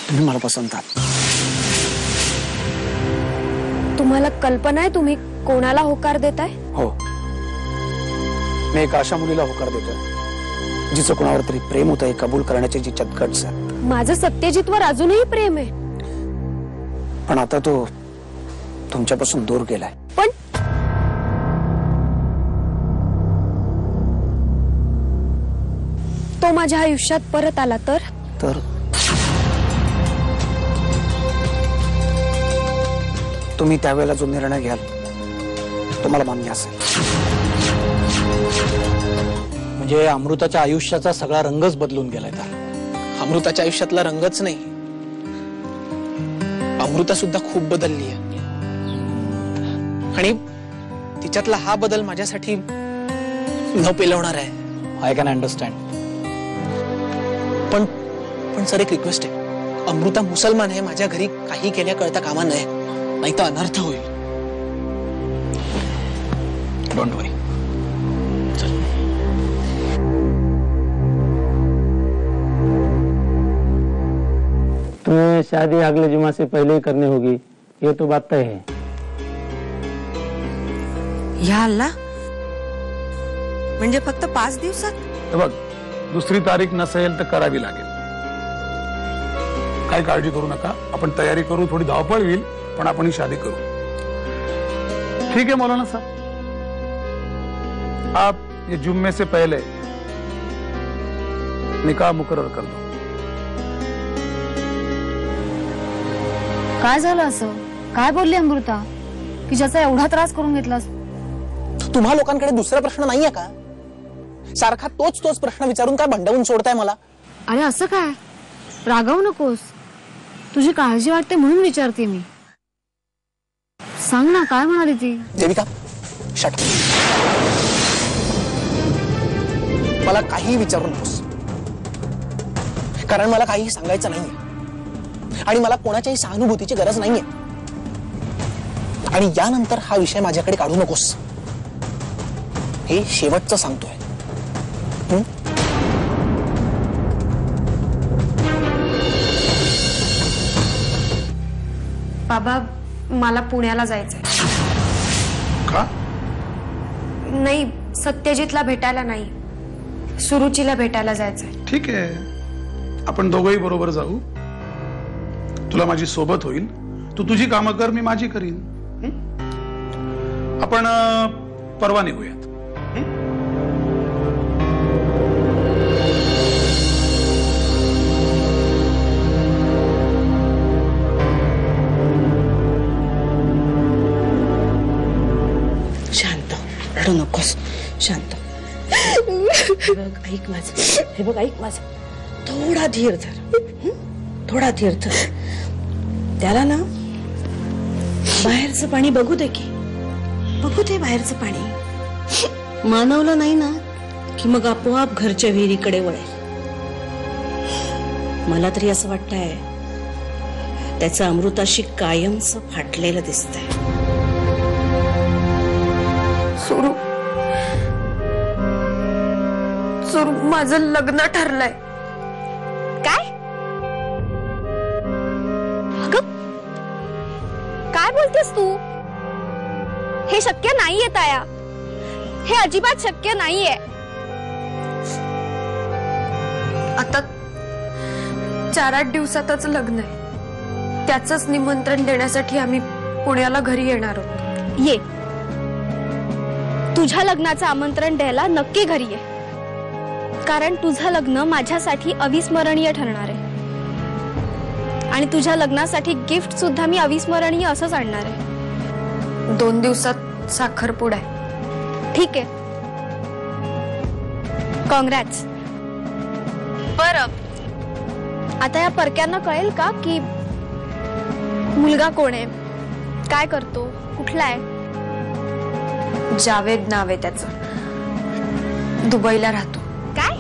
तुम्ही मला पसंत आहात. तुम्हाला कल्पना आहे तुम्ही कोणाला होकार देताय? हो, मी एका अशा मुलीला होकार देतोय जिचं कोणावर तरी प्रेम होतं हे कबूल करण्याची जी चटकट्स आहे. माझं सत्यजितवर अजूनही प्रेम आहे, पण आता तो तुमच्यापासून दूर गेलाय. पण तो माझ्या आयुष्यात परत आला तर तुम्ही त्यावेळेला जो निर्णय घ्याल तो मला मान्य असेल. म्हणजे अमृताच्या आयुष्याचा सगळा रंगच बदलून गेलाय. तर अमृताच्या आयुष्यातला रंगच नाही, अमृता सुद्धा खूप बदलली आहे आणि तिच्यातला हा बदल माझ्यासाठी न पेलवणार आहे. I can understand. पण सर एक रिक्वेस्ट आहे, अमृता मुसलमान आहे, माझ्या घरी काही केल्या कळता कामा नये, नाही तर अनर्थ होईल. डोंट वरी. तुम्हें शादी अगले जुमा से पहले ही करनी होगी, ये तो बात तय है. या अल्लाह, म्हणजे फक्त 5 दिवसात? बघ, दुसरी तारीख नसेल तर करावी लागेल. काय काळजी करू नका, आपण तयारी करू. थोडी धावपळ होईल पण आपण ही शादी करू. ठीक है मौलाना साहब, आप ये जुम्मे से पहले निकाह मुकर्रर कर दो. काय झालं असं? काय बोलली अमृता की ज्याचा एवढा त्रास करून घेतलास? तुम्हा लोकांकडे दुसरा प्रश्न नाहीये का? सारखा तोच प्रश्न विचारून काय भंडावून सोडताय मला? अरे असं काय, रागवू नकोस. तुझी काळजी वाटते म्हणून विचारते मी. सांग ना, काय म्हणाली ती? देविका, शट. मला काही विचारू नकोस, कारण मला काही सांगायचं नाहीये आणि मला कोणाच्याही सहानुभूतीची गरज नाहीये. आणि यानंतर हा विषय माझ्याकडे काढू नकोस, हे शेवटचं सांगतोय. बाबा, मला पुण्याला जायचंय. का? नाही, सत्यजितला भेटायला नाही, सुरुचीला भेटायला जायचंय. ठीक आहे, आपण दोघंही बरोबर जाऊ. तुला माझी सोबत होईल. तू तुझी कामं कर, मी माझी करीन. आपण परवा निघूयात. शांत, रडू नकोस, शांत. ऐक माझं, हे बघ, ऐक माझं. थोडा धीर धर, थोडा धीर धर. त्याला ना बाहेरचं पाणी बघू दे की, बघू दे बाहेरचं पाणी. मानवलं नाही ना की मग आपोआप घरच्या विहिरीकडे वळेल. मला तरी असं वाटतंय त्याचं अमृताशी कायमचं फाटलेलं दिसतंय. सुरू माझं लग्न ठरलंय. काय? अगं, काय बोलतेस तू? हे शक्य नाहीये ताया, हे अजिबात शक्य नाहीये. आता 4-8 दिवसातच लग्न आहे. त्याचंच निमंत्रण देण्यासाठी आम्ही पुण्याला घरी येणार आहोत. ये, तुझ्या लग्नाचं आमंत्रण द्यायला नक्की घरी ये, कारण तुझं लग्न माझ्यासाठी अविस्मरणीय ठरणार आहे आणि तुझ्या लग्नासाठी गिफ्ट सुद्धा मी अविस्मरणीय असंच आणणार आहे. 2 दिवसात साखरपुडा आहे. ठीक आहे, कॉंग्रॅट्स. बरं, आता या परक्यांना कळेल का की मुलगा कोण आहे, काय करतो, कुठला आहे? जावेद नाव आहे त्याचं, दुबईला राहतो. काय?